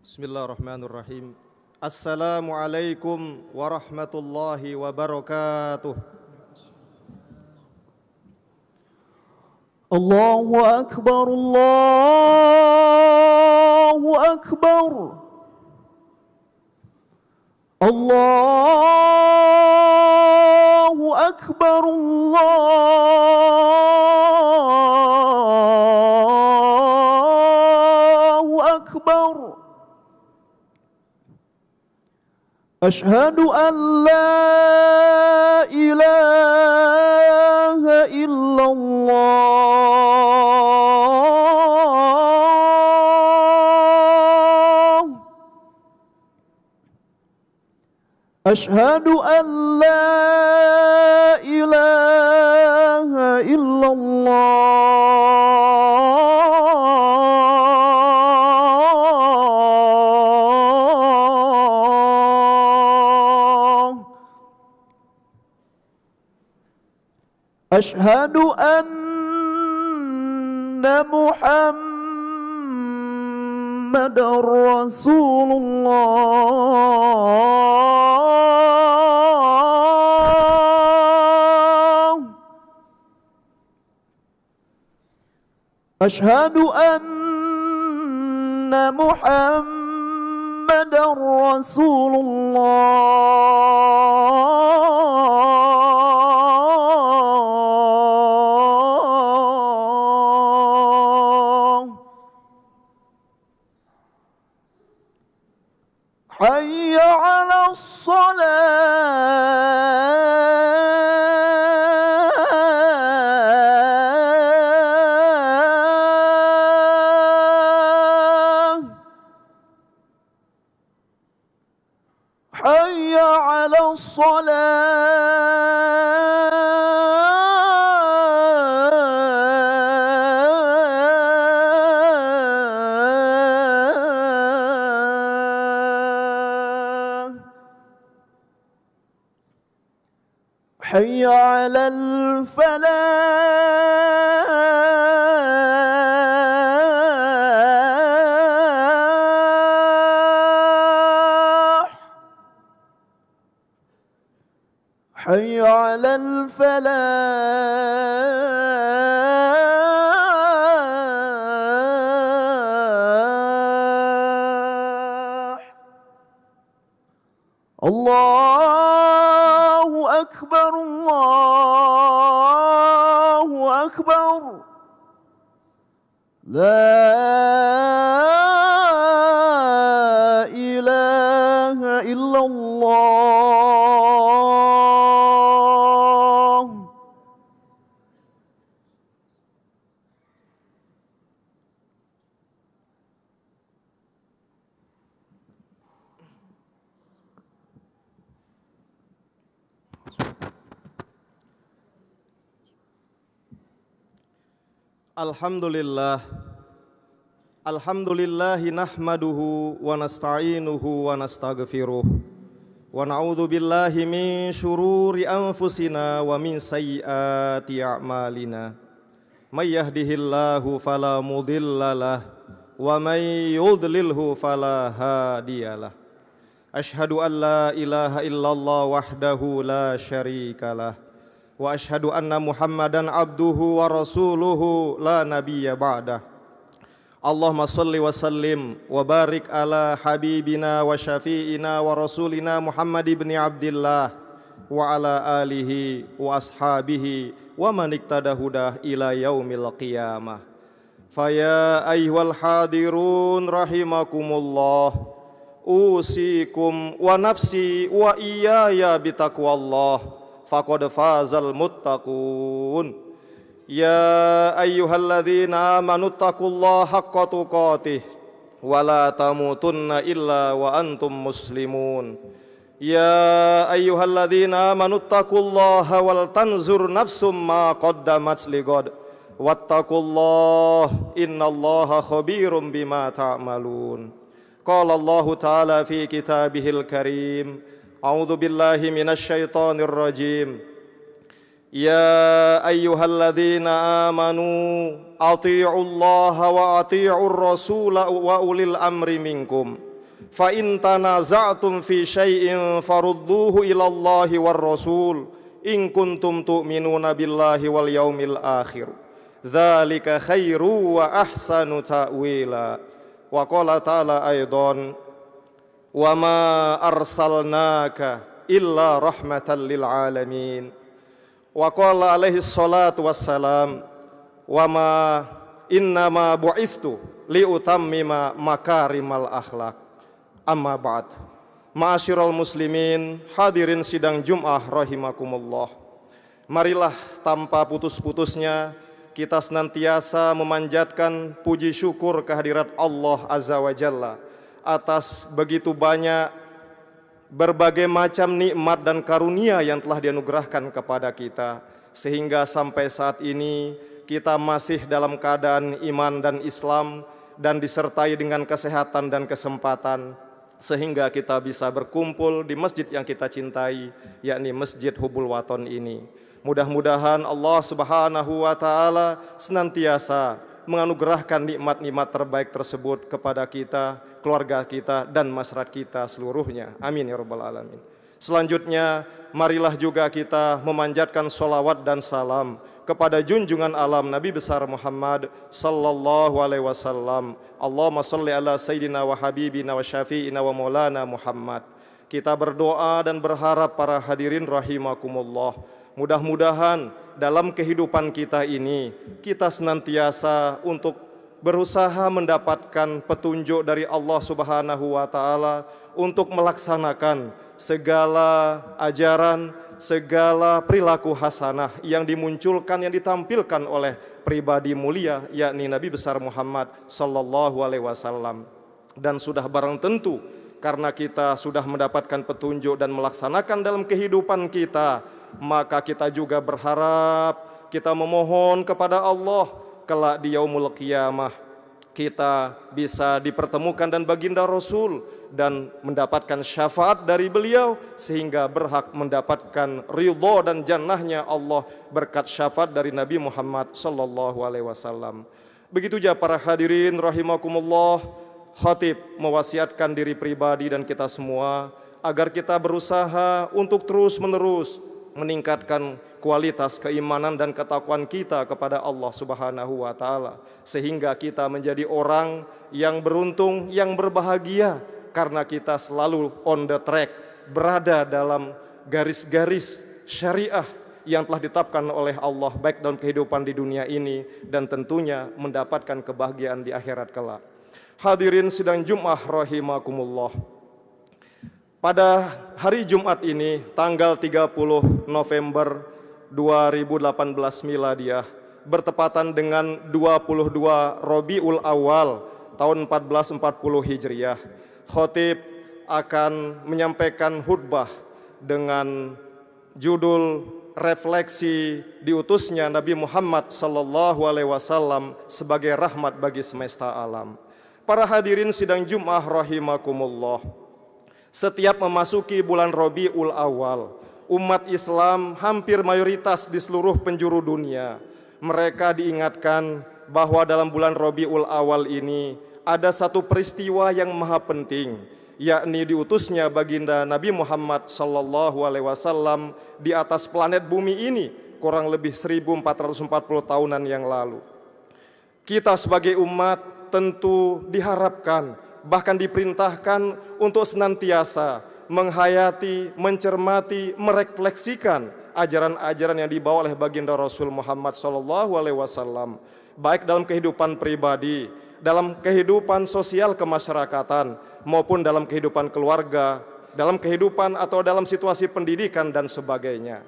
Bismillahirrahmanirrahim. Assalamualaikum warahmatullahi wabarakatuh. Allahu Akbar, Allahu Akbar. Allahu Akbar, Allahu Akbar. Ashhadu an la ilaha illallah. Ashhadu an la ilaha illallah. Ashhadu anna Muhammadar Rasulullah. Ashhadu anna Muhammadar Rasulullah. Hayya 'alas salah. Hayya 'alas salah. Hayya 'alal falah. Hayya 'alal falah. Allahu Akbar, Allahu Akbar. La ilaha illallah. Alhamdulillah. Alhamdulillahi nahmaduhu wa nasta'inuhu wa nastaghfiruh. Wa na'udzu billahi min syururi anfusina wa min sayyiati a'malina. May yahdihillahu fala mudhillalah wa may yudlilhu fala hadiyalah. Ashhadu an la ilaha illallah wahdahu la syarikalah. Wa ashhadu anna Muhammadan abduhu wa rasuluhu la nabiyya ba'dah. Allahumma salli wa sallim wa barik ala habibina wa syafi'ina wa rasulina Muhammad ibn Abdillah wa ala alihi wa ashabihi wa man iktada hudah ila yaumil qiyamah. Faya ayyuhal hadirun rahimakumullah, usikum wa nafsi wa iyaya bitaqwallah. Faqad fazal muttaqun. Ya ayyuhalladzina amanu taqullaha haqqa tuqatih wa la tamutunna illa wa antum muslimun. Ya ayyuhalladzina amanu taqullaha wal tanzur nafsum ma qaddamat lighad wattaqullaha innallaha khabirum bima ta'malun. Qala Allahu ta'ala fi kitabihil karim. A'udzu billahi minasy syaithanir rajim. Ya ayyuhalladzina amanu athi'ullaha wa athi'ur rasula wa ulil amri minkum fa in tanaza'tum fi syai'in farudduhu ila Allahi war Rasul in kuntum tu'minuna billahi wal yaumil akhir dzalika khairu wa ahsanu ta'wila. Wa qala ta'ala aidan wa ma arsalnaka illa rahmatan lil alamin. Wa qala alaihi salatu wassalam wa ma innama bu'ithtu liutammima makarimal akhlak. Amma ba'd. Ma'asyiral muslimin, hadirin sidang Jum'ah rahimakumullah. Marilah tanpa putus-putusnya kita senantiasa memanjatkan puji syukur kehadirat Allah Azza wa Jalla atas begitu banyak berbagai macam nikmat dan karunia yang telah dianugerahkan kepada kita, sehingga sampai saat ini kita masih dalam keadaan iman dan Islam dan disertai dengan kesehatan dan kesempatan, sehingga kita bisa berkumpul di masjid yang kita cintai, yakni Masjid Hubul Waton ini. Mudah-mudahan Allah Subhanahu wa Ta'ala senantiasa menganugerahkan nikmat-nikmat terbaik tersebut kepada kita, keluarga kita, dan masyarakat kita seluruhnya. Amin ya rabbal alamin. Selanjutnya, marilah juga kita memanjatkan sholawat dan salam kepada junjungan alam Nabi besar Muhammad sallallahu alaihi wasallam. Allahumma sholli ala sayyidina wa habibina wa syafi'ina wa maulana Muhammad. Kita berdoa dan berharap para hadirin rahimakumullah, mudah-mudahan dalam kehidupan kita ini kita senantiasa untuk berusaha mendapatkan petunjuk dari Allah Subhanahu wa Ta'ala untuk melaksanakan segala ajaran, segala perilaku hasanah yang dimunculkan, yang ditampilkan oleh pribadi mulia, yakni Nabi besar Muhammad sallallahu alaihi wasallam. Dan sudah barang tentu karena kita sudah mendapatkan petunjuk dan melaksanakan dalam kehidupan kita, maka kita juga berharap, kita memohon kepada Allah kelak di yaumul qiyamah kita bisa dipertemukan dan baginda Rasul dan mendapatkan syafaat dari beliau, sehingga berhak mendapatkan ridha dan jannahnya Allah berkat syafaat dari Nabi Muhammad sallallahu alaihi wasallam. Begitu juga para hadirin rahimakumullah, khatib mewasiatkan diri pribadi dan kita semua agar kita berusaha untuk terus-menerus meningkatkan kualitas keimanan dan ketakwaan kita kepada Allah Subhanahu wa Ta'ala, sehingga kita menjadi orang yang beruntung, yang berbahagia, karena kita selalu on the track, berada dalam garis-garis syariah yang telah ditetapkan oleh Allah, baik dalam kehidupan di dunia ini dan tentunya mendapatkan kebahagiaan di akhirat kelak. Hadirin sidang Jum'ah rahimakumullah. Pada hari Jumat ini, tanggal 30 November 2018 Miladiah, bertepatan dengan 22 Rabiul Awal tahun 1440 Hijriah, khatib akan menyampaikan khutbah dengan judul refleksi diutusnya Nabi Muhammad sallallahu alaihi wasallam sebagai rahmat bagi semesta alam. Para hadirin sidang Jum'ah rahimakumullah, setiap memasuki bulan Rabiul Awal, umat Islam hampir mayoritas di seluruh penjuru dunia, mereka diingatkan bahwa dalam bulan Rabiul Awal ini ada satu peristiwa yang maha penting, yakni diutusnya baginda Nabi Muhammad sallallahu alaihi wasallam di atas planet bumi ini kurang lebih 1440 tahunan yang lalu. Kita sebagai umat tentu diharapkan, bahkan diperintahkan untuk senantiasa menghayati, mencermati, merefleksikan ajaran-ajaran yang dibawa oleh baginda Rasul Muhammad SAW, baik dalam kehidupan pribadi, dalam kehidupan sosial kemasyarakatan, maupun dalam kehidupan keluarga, dalam kehidupan atau dalam situasi pendidikan dan sebagainya.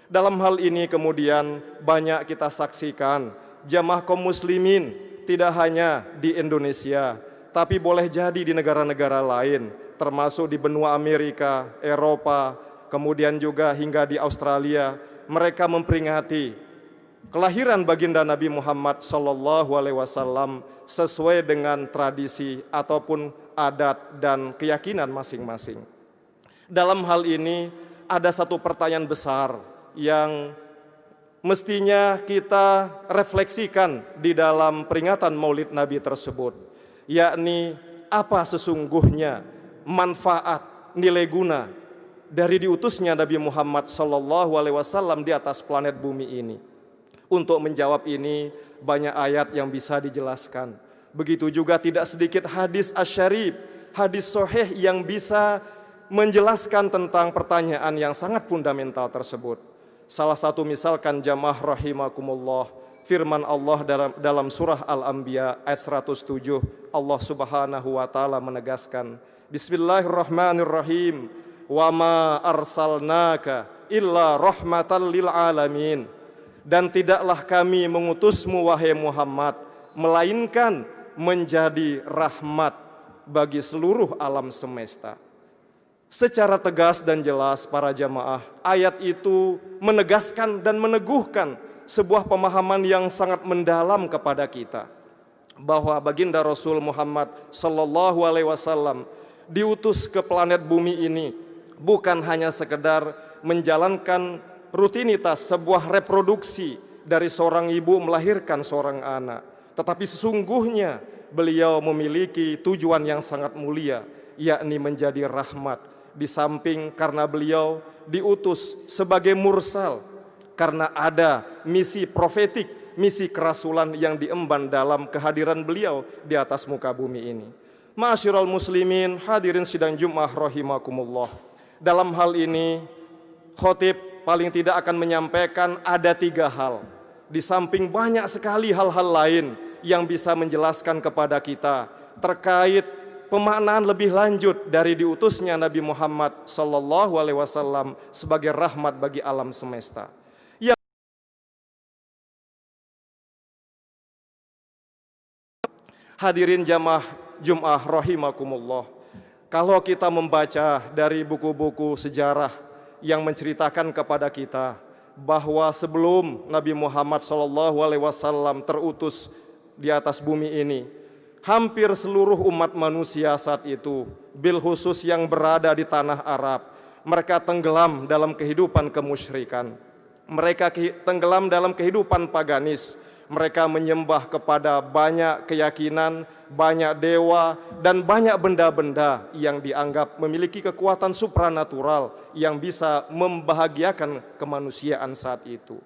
Dalam hal ini kemudian banyak kita saksikan jamaah kaum muslimin tidak hanya di Indonesia, tapi boleh jadi di negara-negara lain, termasuk di benua Amerika, Eropa, kemudian juga hingga di Australia, mereka memperingati kelahiran baginda Nabi Muhammad SAW sesuai dengan tradisi ataupun adat dan keyakinan masing-masing. Dalam hal ini ada satu pertanyaan besar yang mestinya kita refleksikan di dalam peringatan Maulid Nabi tersebut, yakni apa sesungguhnya manfaat, nilai guna dari diutusnya Nabi Muhammad SAW di atas planet bumi ini. Untuk menjawab ini banyak ayat yang bisa dijelaskan. Begitu juga tidak sedikit hadis asyarif, hadis sahih yang bisa menjelaskan tentang pertanyaan yang sangat fundamental tersebut. Salah satu misalkan jamaah rahimakumullah, firman Allah dalam surah Al-Anbiya ayat 107, Allah Subhanahu wa taala menegaskan, Bismillahirrahmanirrahim, wa ma arsalnaka illa rahmatan lil alamin. Dan tidaklah kami mengutusmu wahai Muhammad melainkan menjadi rahmat bagi seluruh alam semesta. Secara tegas dan jelas para jamaah, ayat itu menegaskan dan meneguhkan sebuah pemahaman yang sangat mendalam kepada kita, bahwa baginda Rasul Muhammad sallallahu alaihi wasallam diutus ke planet bumi ini bukan hanya sekedar menjalankan rutinitas sebuah reproduksi dari seorang ibu melahirkan seorang anak, tetapi sesungguhnya beliau memiliki tujuan yang sangat mulia, yakni menjadi rahmat. Di samping karena beliau diutus sebagai mursal, karena ada misi profetik, misi kerasulan yang diemban dalam kehadiran beliau di atas muka bumi ini. Ma'asyiral muslimin, hadirin sidang Jumat rahimakumullah. Dalam hal ini khotib paling tidak akan menyampaikan ada 3 hal. Di samping banyak sekali hal-hal lain yang bisa menjelaskan kepada kita terkait pemaknaan lebih lanjut dari diutusnya Nabi Muhammad sallallahu alaihi wasallam sebagai rahmat bagi alam semesta. Hadirin jamaah Jum'ah rahimakumullah, kalau kita membaca dari buku-buku sejarah yang menceritakan kepada kita bahwa sebelum Nabi Muhammad SAW terutus di atas bumi ini, hampir seluruh umat manusia saat itu, bil khusus yang berada di tanah Arab, mereka tenggelam dalam kehidupan kemusyrikan, mereka tenggelam dalam kehidupan paganis. Mereka menyembah kepada banyak keyakinan, banyak dewa, dan banyak benda-benda yang dianggap memiliki kekuatan supranatural yang bisa membahagiakan kemanusiaan saat itu.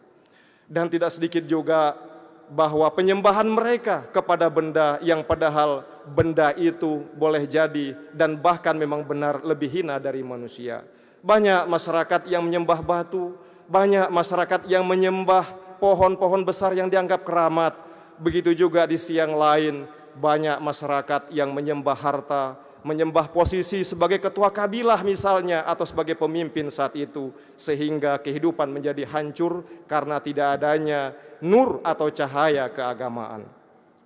Dan tidak sedikit juga bahwa penyembahan mereka kepada benda yang padahal benda itu boleh jadi dan bahkan memang benar lebih hina dari manusia. Banyak masyarakat yang menyembah batu, banyak masyarakat yang menyembah pohon-pohon besar yang dianggap keramat. Begitu juga di siang lain, banyak masyarakat yang menyembah harta, menyembah posisi sebagai ketua kabilah misalnya, atau sebagai pemimpin saat itu, sehingga kehidupan menjadi hancur karena tidak adanya nur atau cahaya keagamaan.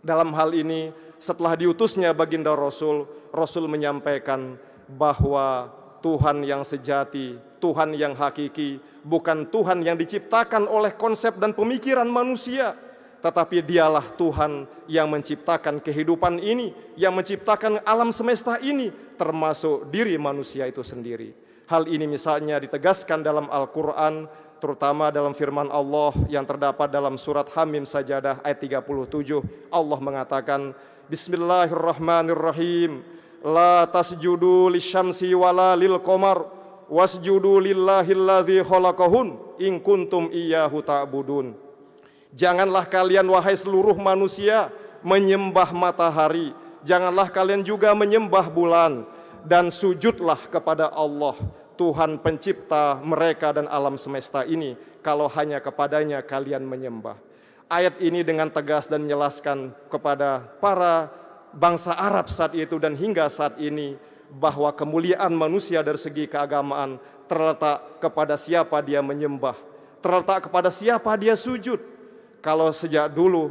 Dalam hal ini, setelah diutusnya baginda Rasul, Rasul menyampaikan bahwa Tuhan yang sejati, Tuhan yang hakiki, bukan Tuhan yang diciptakan oleh konsep dan pemikiran manusia, tetapi dialah Tuhan yang menciptakan kehidupan ini, yang menciptakan alam semesta ini, termasuk diri manusia itu sendiri. Hal ini misalnya ditegaskan dalam Al-Quran, terutama dalam firman Allah yang terdapat dalam surat Hamim Sajadah ayat 37. Allah mengatakan, Bismillahirrahmanirrahim, La tasjudu lisyamsi wala lil qamar wasjudu lillahilladzi khalaqahun in kuntum iyyahu ta'budun. Janganlah kalian wahai seluruh manusia menyembah matahari, janganlah kalian juga menyembah bulan, dan sujudlah kepada Allah, Tuhan pencipta mereka dan alam semesta ini, kalau hanya kepadanya kalian menyembah. Ayat ini dengan tegas dan menjelaskan kepada para bangsa Arab saat itu dan hingga saat ini bahwa kemuliaan manusia dari segi keagamaan terletak kepada siapa dia menyembah, terletak kepada siapa dia sujud. Kalau sejak dulu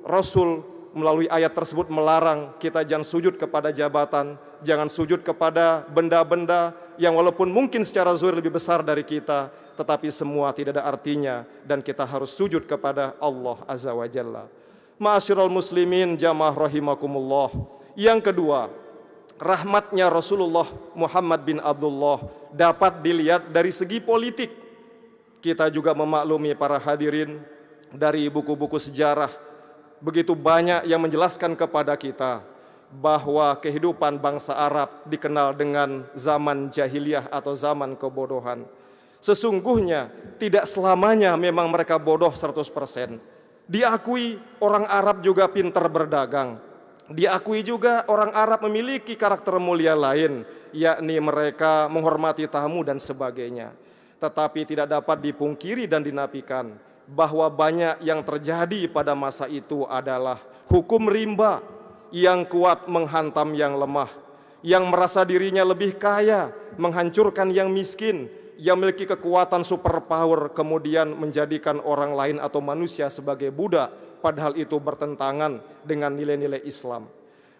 Rasul melalui ayat tersebut melarang kita jangan sujud kepada jabatan, jangan sujud kepada benda-benda yang walaupun mungkin secara zahir lebih besar dari kita, tetapi semua tidak ada artinya dan kita harus sujud kepada Allah Azza wa Jalla. Ma'asyiral muslimin jamaah rahimakumullah. Yang kedua, rahmatnya Rasulullah Muhammad bin Abdullah dapat dilihat dari segi politik. Kita juga memaklumi para hadirin dari buku-buku sejarah, begitu banyak yang menjelaskan kepada kita bahwa kehidupan bangsa Arab dikenal dengan zaman jahiliyah atau zaman kebodohan. Sesungguhnya tidak selamanya memang mereka bodoh 100%. Diakui orang Arab juga pintar berdagang. Diakui juga orang Arab memiliki karakter mulia lain, yakni mereka menghormati tamu dan sebagainya. Tetapi tidak dapat dipungkiri dan dinafikan bahwa banyak yang terjadi pada masa itu adalah hukum rimba yang kuat menghantam yang lemah, yang merasa dirinya lebih kaya menghancurkan yang miskin, yang memiliki kekuatan superpower kemudian menjadikan orang lain atau manusia sebagai budak, padahal itu bertentangan dengan nilai-nilai Islam.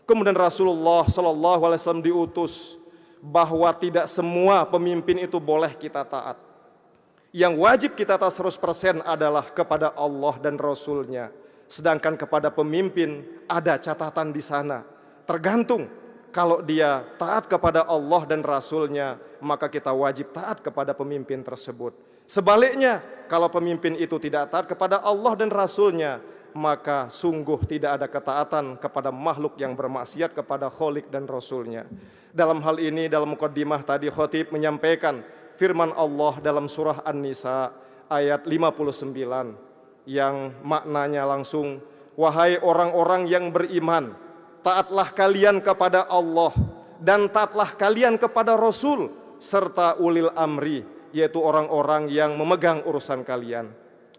Kemudian Rasulullah SAW diutus bahwa tidak semua pemimpin itu boleh kita taat. Yang wajib kita taat 100% adalah kepada Allah dan Rasul-Nya. Sedangkan kepada pemimpin ada catatan di sana. Tergantung, kalau dia taat kepada Allah dan Rasul-Nya, maka kita wajib taat kepada pemimpin tersebut. Sebaliknya, kalau pemimpin itu tidak taat kepada Allah dan Rasul-Nya, maka sungguh tidak ada ketaatan kepada makhluk yang bermaksiat kepada Khalik dan Rasul-Nya. Dalam hal ini, dalam mukaddimah tadi khatib menyampaikan firman Allah dalam surah An-Nisa ayat 59 yang maknanya langsung, wahai orang-orang yang beriman, taatlah kalian kepada Allah dan taatlah kalian kepada Rasul serta ulil amri, yaitu orang-orang yang memegang urusan kalian.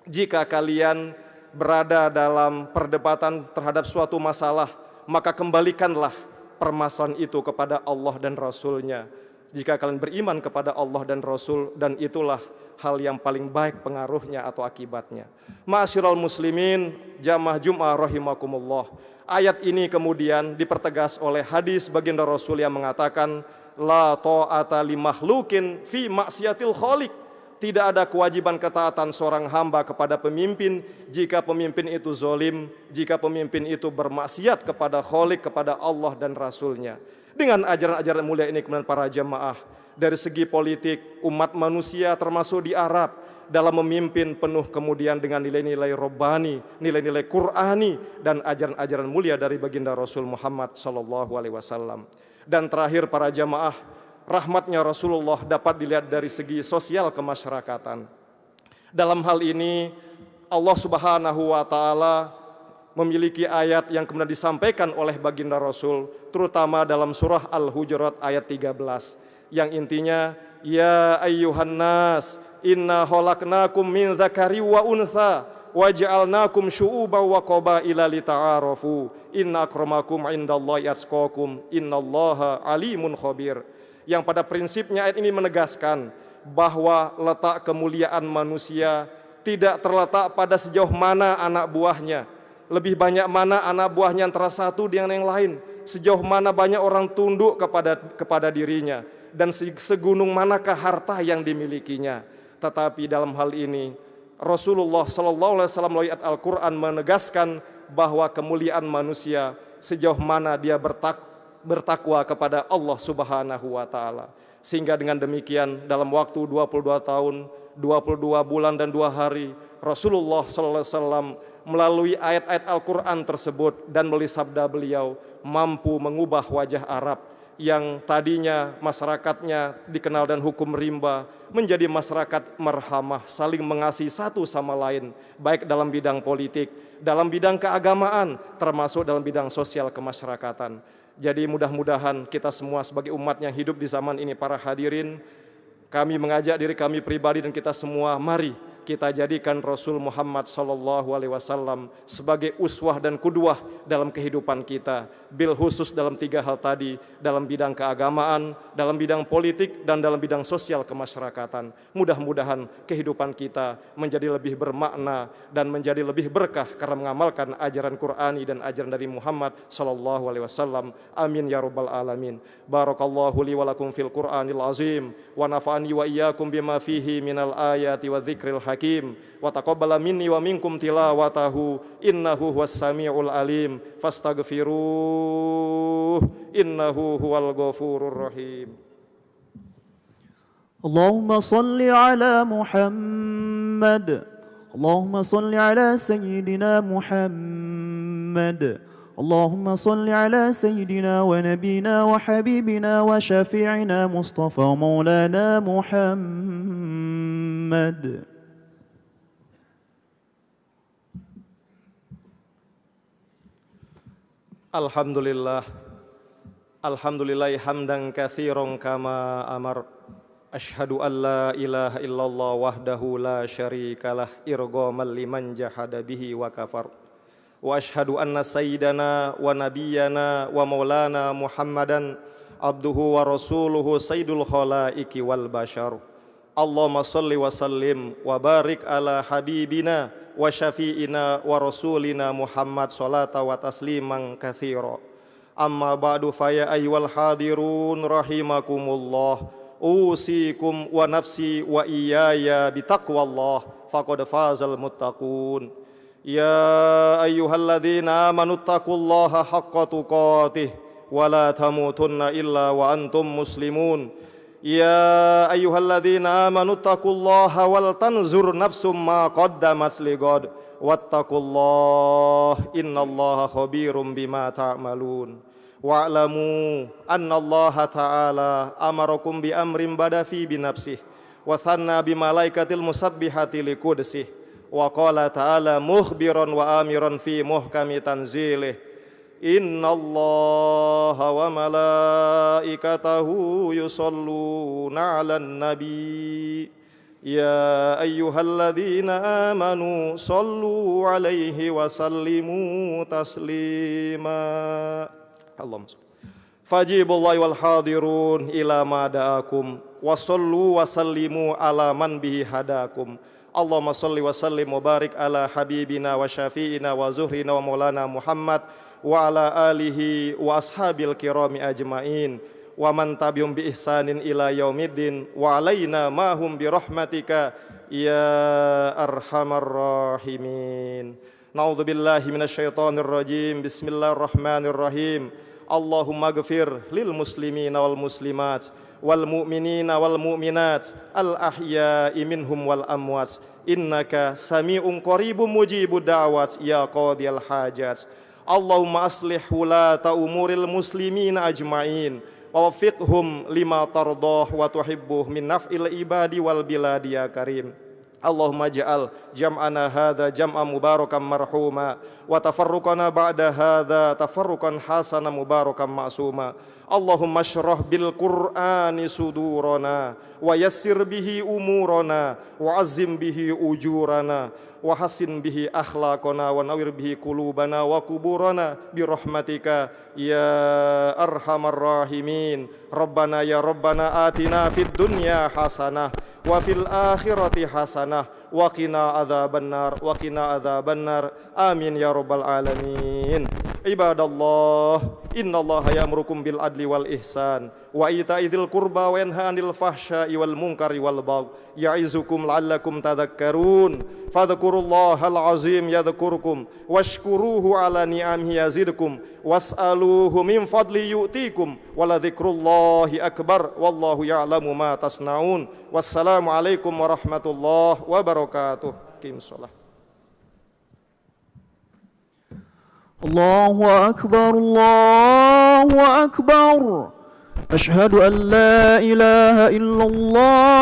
Jika kalian berada dalam perdebatan terhadap suatu masalah, maka kembalikanlah permasalahan itu kepada Allah dan Rasul-Nya. Jika kalian beriman kepada Allah dan Rasul, dan itulah hal yang paling baik pengaruhnya atau akibatnya. Ma'asyiral muslimin, jamaah Jum'ah rahimakumullah. Ayat ini kemudian dipertegas oleh hadis baginda Rasul yang mengatakan, la ta'ata li makhlukin fi maksiatil khaliq. Tidak ada kewajiban ketaatan seorang hamba kepada pemimpin jika pemimpin itu zalim, jika pemimpin itu bermaksiat kepada Khalik, kepada Allah dan Rasul-Nya. Dengan ajaran-ajaran mulia ini kemudian para jamaah, dari segi politik umat manusia termasuk di Arab dalam memimpin penuh kemudian dengan nilai-nilai robbani, nilai-nilai Qur'ani dan ajaran-ajaran mulia dari baginda Rasul Muhammad SAW. Dan terakhir para jamaah, rahmatnya Rasulullah dapat dilihat dari segi sosial kemasyarakatan. Dalam hal ini Allah Subhanahu wa taala memiliki ayat yang kemudian disampaikan oleh baginda Rasul, terutama dalam surah Al-Hujurat ayat 13 yang intinya, ya ayyuhan nas inna khalaqnakum min dzakari wa untha waja'alnakum syu'uban wa qabaila lita'arafu inna akramakum indallahi atqakum innallaha alimun khabir. Yang pada prinsipnya ayat ini menegaskan bahwa letak kemuliaan manusia tidak terletak pada sejauh mana anak buahnya, lebih banyak mana anak buahnya antara satu dengan yang lain, sejauh mana banyak orang tunduk kepada dirinya, dan segunung manakah harta yang dimilikinya. Tetapi dalam hal ini Rasulullah SAW melalui ayat Al-Quran menegaskan bahwa kemuliaan manusia sejauh mana dia bertakwa kepada Allah Subhanahu wa taala. Sehingga dengan demikian dalam waktu 22 tahun, 22 bulan dan 2 hari Rasulullah SAW melalui ayat-ayat Al-Quran tersebut dan melalui sabda beliau mampu mengubah wajah Arab yang tadinya masyarakatnya dikenal dan hukum rimba menjadi masyarakat marhamah, saling mengasihi satu sama lain, baik dalam bidang politik, dalam bidang keagamaan, termasuk dalam bidang sosial kemasyarakatan. Jadi mudah-mudahan kita semua sebagai umat yang hidup di zaman ini, para hadirin, kami mengajak diri kami pribadi dan kita semua, mari kita jadikan Rasul Muhammad SAW sebagai uswah dan kudwah dalam kehidupan kita, bil khusus dalam 3 hal tadi, dalam bidang keagamaan, dalam bidang politik, dan dalam bidang sosial kemasyarakatan. Mudah-mudahan kehidupan kita menjadi lebih bermakna dan menjadi lebih berkah karena mengamalkan ajaran Qur'ani dan ajaran dari Muhammad SAW. Amin ya rabbal alamin. Barakallahu li wa lakum fil Qur'anil azim wa nafa'ani wa iyyakum bima fihi minal ayati wa dzikril hakim wa taqabbala minni wa minkum tilawatahu innahu huwas samiul alim fastaghfiruh innahu huwal ghafurur rahim. Allahumma salli ala Muhammad, Allahumma salli ala Sayyidina Muhammad, اللهم صل على سيدنا ونبينا وحبيبنا وشفيعنا مصطفى مولانا محمد. Alhamdulillah, alhamdulillahi hamdan katsiran kama amar. Asyhadu an la ilaha illallah wahdahu la syarikalah irghamal liman jahada bihi wa kafar. Wa asyhadu anna sayyidana wa nabiyyana wa maulana Muhammadan abduhu wa rasuluhu sayyidul khalaiqi wal bashar. Allahumma shalli wa sallim wa barik ala habibina wa syafi'ina wa rasulina Muhammad salata wa tasliman katsira. Amma ba'du fa ya ayyuhal hadirun rahimakumullah, usikum wa nafsi wa iyaya bitaqwallah faqad fazal muttaqun. Ya ayyuhalladzina amanu taqullaha haqqa tuqatih wa la tamutunna illa wa antum muslimun. Ya ayyuhalladzina amanu taqullaha wal tanzur nafsum ma qaddamat ligad wattaqullaha innallaha khabirum bima ta'malun. Wa'lamu annallaha ta'ala amarakum bi amrin bada fi binafsih wa thanna bi malaikatil musabbihati liqudusih wa qala ta'ala mukhbiran wa amiran fi muhkami tanzilih. Innallaha wa malaikatahu yusholluna 'alan nabi ya ayyuhalladzina amanu shollu 'alaihi wa sallimu taslima. Allahumma fajibullahi wal hadirun ila ma da'akum wa sallu wa sallimu ala man bihi hadakum. Allahumma salli wa sallim wa barik ala habibina wa syafi'ina wa zuhrina wa maulana Muhammad wa ala alihi wa ashabil kirami ajmain wa man tabi'um bi ihsanin ila yaumiddin wa alaina mahum bi rahmatika ya arhamar rahimin. Na'udzubillahi minasyaitonir rajim. Bismillahirrahmanirrahim. Allahumma ighfir lil muslimina wal muslimat wal mu'minina wal mu'minat al ahya'i minhum wal amwat innaka sami'un qaribun mujibud da'wat ya qadiyal hajat. Allahumma aslih wulata umuril muslimina ajma'in wa waffiqhum lima tardah wa tuhibbuh min naf'il ibadi wal biladi ya karim. Allahumma ja'al jam'ana hadha jam'an mubarakan marhuma wa tafarruqana ba'da hadha tafarruqan hasana mubarakan ma'suma. Allahumma syrah bil Qur'ani sudurana wa yassir bihi umurana wa azim bihi ujurana wa hasin bihi akhlaqana wa nawir bihi qulubana wa kuburana bi rahmatika ya arhamar rahimin. Rabbana ya Rabbana atina fid dunya hasanah wa fil akhirati hasanah wa qina adzabannar wa qina adzabannar amin ya rabbal alamin. Ibadallah, innallaha ya'murukum bil adli wal ihsan wa ita'idzil qurba wa yanha 'anil fahsya'i wal munkari wal baghi ya'izukum la'allakum tadhakkarun. Fadhkurullahal azim yadhkurkum washkuruhu 'ala ni'amihi yazidkum was'aluhu min fadli yu'tikum wa la dzikrullahi akbar wallahu ya'lamu ma tasna'un. Wassalamu alaikum warahmatullahi wabarakatuh. Qim shalah. الله أكبر الله أكبر أشهد أن لا إله إلا الله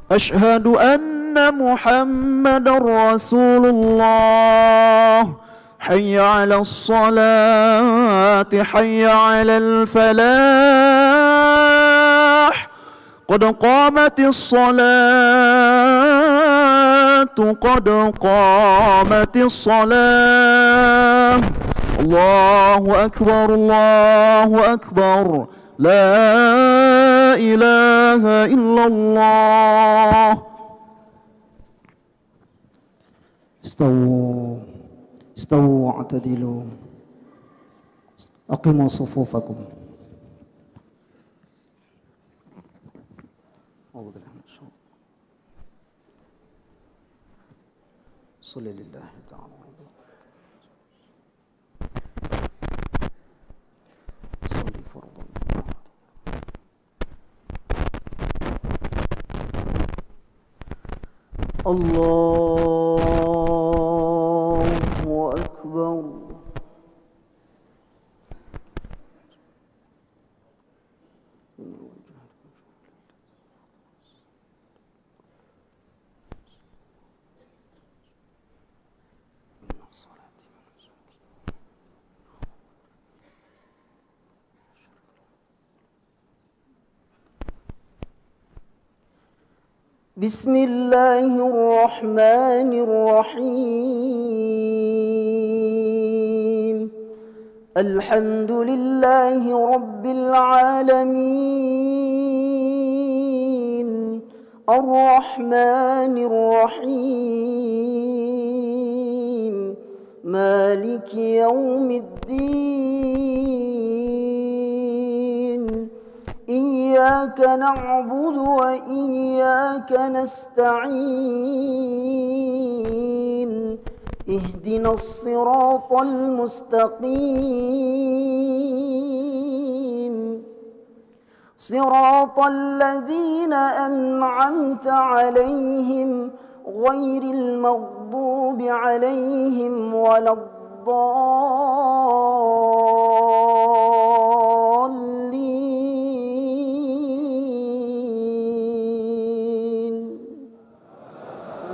أشهد أن محمد رسول الله حي على الصلاة حي على الفلاح قد قامت الصلاة قد قامت الصلاة الله أكبر الله أكبر لا إله إلا الله. استووا واعتدلوا أقيموا صفوفكم. صل لله تعالى صل فرضا. الله أكبر بسم الله الرحمن الرحيم الحمد لله رب العالمين الرحمن الرحيم مالك يوم الدين إياك نعبد وإياك نستعين اهدنا الصراط المستقيم صراط الذين أنعمت عليهم غير المغضوب عليهم ولا الضالين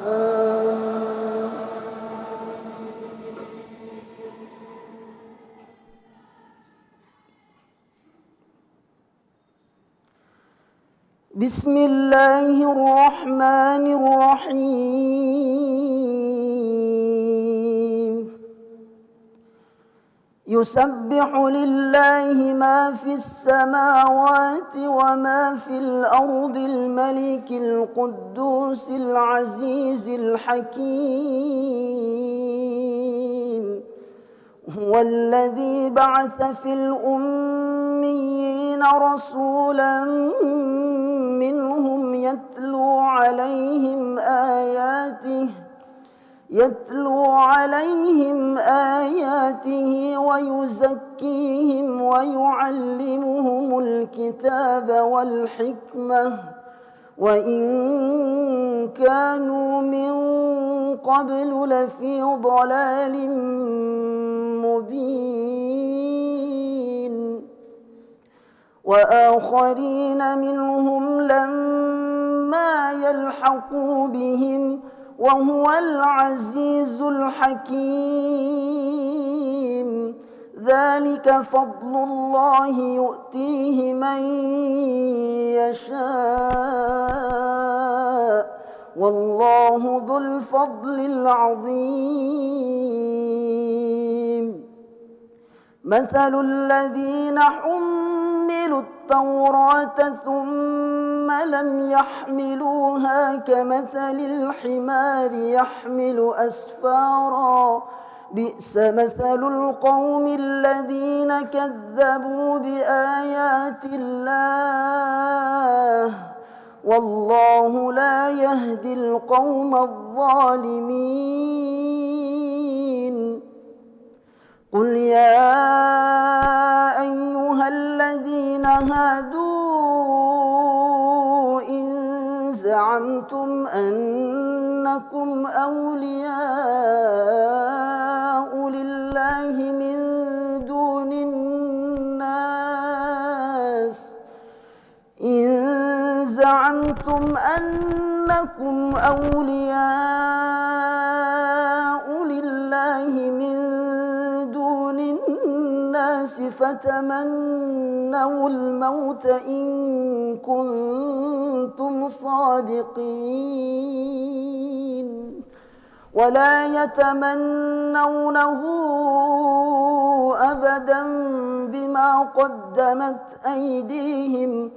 آمين. بسم الله الرحمن الرحيم يسبح لله ما في السماوات وما في الأرض الملك القدوس العزيز الحكيم هو الذي بعث في الأميين رسولا منهم يتلو عليهم آياته ويزكيهم ويعلمهم الكتاب والحكمة وإن كانوا من قبل لفي ضلال مبين وآخرين منهم لما يلحقوا بهم وهو العزيز الحكيم ذلك فضل الله يؤتيه من يشاء والله ذو الفضل العظيم مثل الذين حملوا التوراة ثم لم يحملوها كمثل الحمار يحمل أسفارا بئس مثل القوم الذين كذبوا بآيات الله والله لا يهدي القوم الظالمين قل يا أيها الذين هادوا إن زعمتم أنكم أولياء لله من دون الناس إن زعمتم أنكم أولياء لله من دون الناس فتمنوا الموت إن كنتم صادقين ولا يتمنونه أبدا بما قدمت أيديهم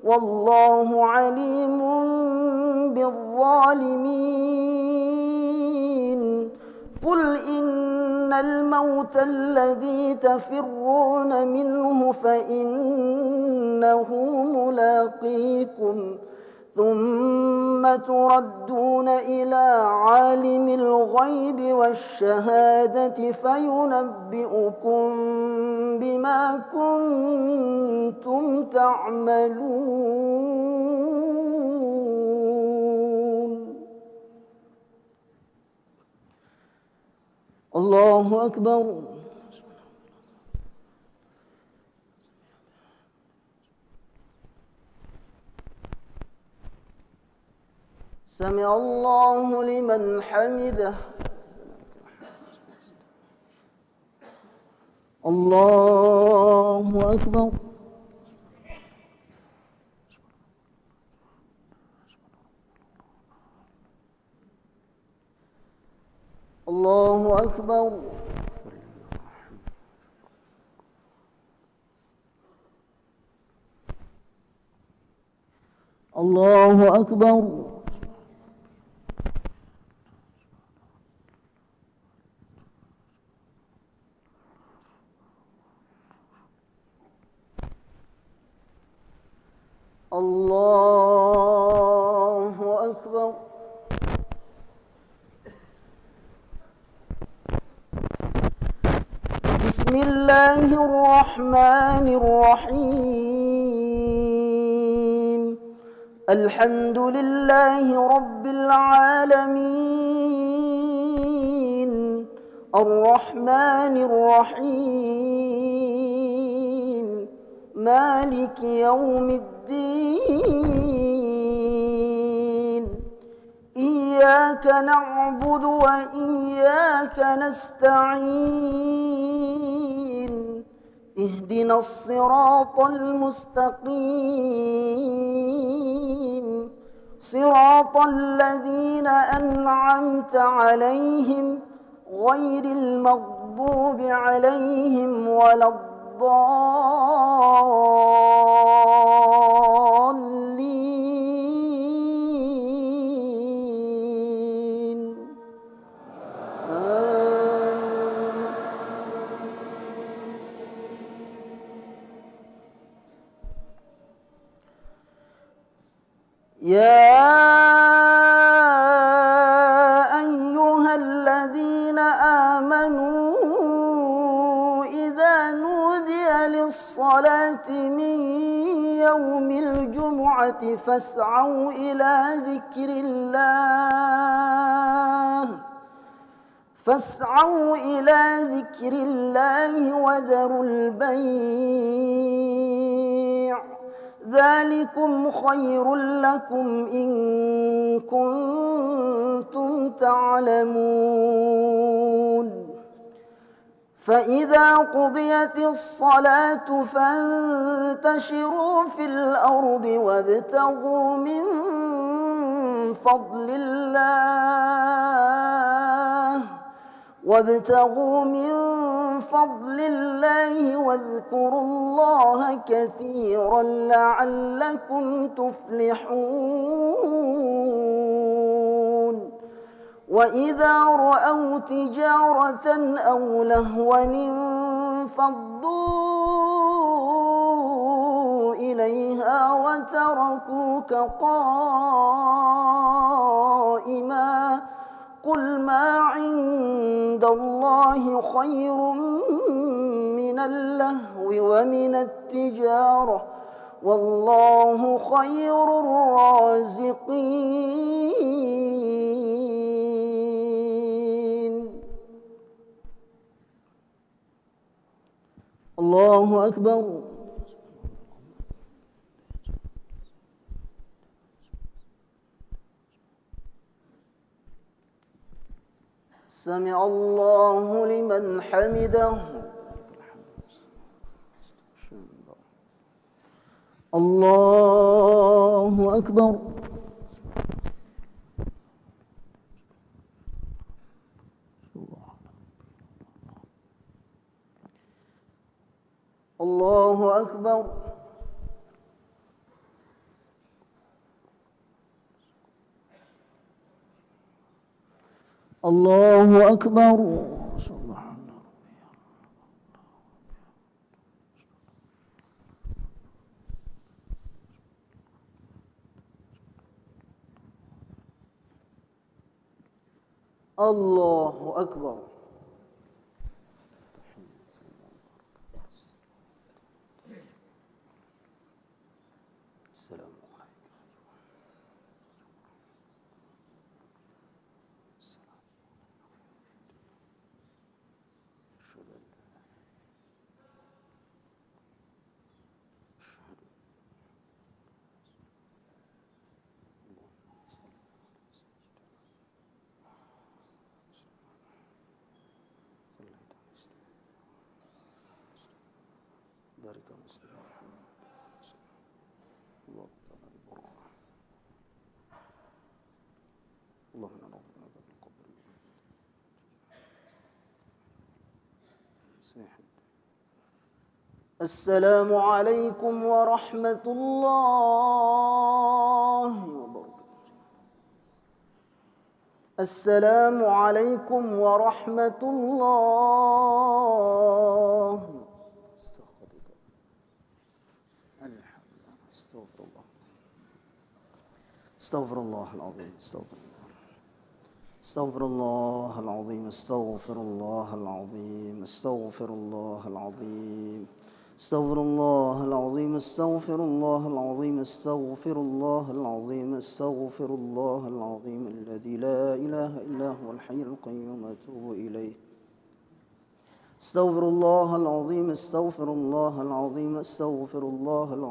والله عليم بالظالمين قل إن الموت الذي تفرون منه فإنه ملاقيكم ثم تردون إلى عالم الغيب والشهادة فينبئكم بما كنتم تعملون الله أكبر سمع الله لمن حمده الله أكبر أكبر. الله أكبر. الله أكبر. بسم الله الرحمن الرحيم. الحمد لله رب العالمين، الرحمن الرحيم، مالك يوم الدين. إياك نعبد وإياك نستعين. اهدنا الصراط المستقيم، صراط الذين أنعمت عليهم غير المغضوب عليهم ولا الضالين. آمين. يا أيها الذين آمنوا إذا نودي للصلاة من يوم الجمعة فاسعوا إلى ذكر الله وذروا البيع، ذلكم خير لكم إن كنتم تعلمون. فإذا قضيت الصلاة فانتشروا في الأرض وابتغوا من فضل الله واذكروا الله كثيرا لعلكم تفلحون. وإذا رأوا تجارة أو لهوا انفضوا إليها وتركوك قائما. قل ما عند الله خير من اللهو ومن التجارة، والله خير الرازقين. الله أكبر. سمع الله لمن حمده. الله أكبر. الله أكبر. الله أكبر. الله أكبر. السلام عليكم. بارك مسلم الله تعالى بالبركة. اللهم نعوذ بك من عذاب القبر السلام عليكم ورحمة الله وبركاته. السلام عليكم ورحمة الله. استغفر الله العظيم. استغفر الله العظيم. استغفر الله العظيم. استغفر الله العظيم. استغفر الله العظيم. استغفر الله العظيم. استغفر الله العظيم. استغفر الله العظيم الذي لا إله إلا هو الحي القيوم أتوب إليه. استغفر الله العظيم. استغفر الله العظيم. استغفر الله العظيم.